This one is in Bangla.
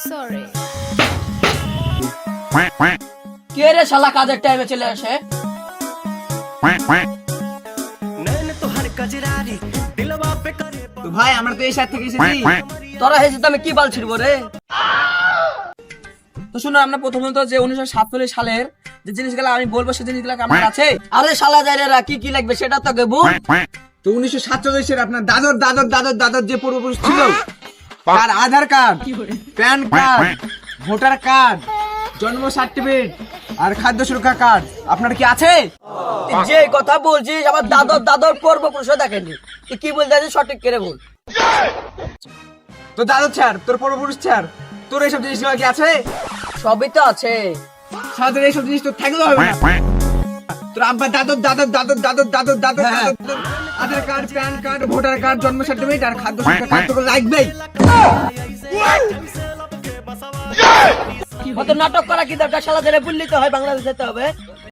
সরি। কে রে শালা কাজের টাইমে চলে আসে? তো ভাই আমরা তো এই সাইড থেকে এসেছি। তোরা হেসে তো আমি কি বাল ছিড়বো রে? তো শুনো, আমরা প্রথমত যে 1947 সালের যে জিনিসগুলো আমি বলবো সেই জিনিসগুলো আমার আছে। আরে শালা যাইরা কি কি লাগবে সেটা তো গেবু। তো 1947 আপনার দাদর দাদর দাদর দাদর যে পূর্বপুরুষ ছিল তার Aadhaar card, PAN card, voter card, জন্ম সার্টিফিকেট আর খাদ্য সুরক্ষা কার্ড আপনার কি আছে? যে কথা বলছিস আমার দাদর দাদর পূর্বপুরুষও দেখেনি। তুই কি বলতে চাইছিস সঠিক করে বল। তো দাদর ছাড়, তোর পূর্বপুরুষ ছাড়, তোর এইসব জিনিসগুলো কি আছে? সবই তো আছে। সাথে এইসব জিনিস তো থাকলেও হবে না। তোর আব্বা দাদর দাদর দাদর দাদর দাদর দাদর দাদর Aadhaar card, PAN card, voter card, জন্ম সার্টিফিকেট আর খাদ্য সুরক্ষা কার্ড তো লাগবেই। কত নাটক করা কি দরকার? শালা যারা বললি তো হয় বাংলাদেশ যেতে হবে।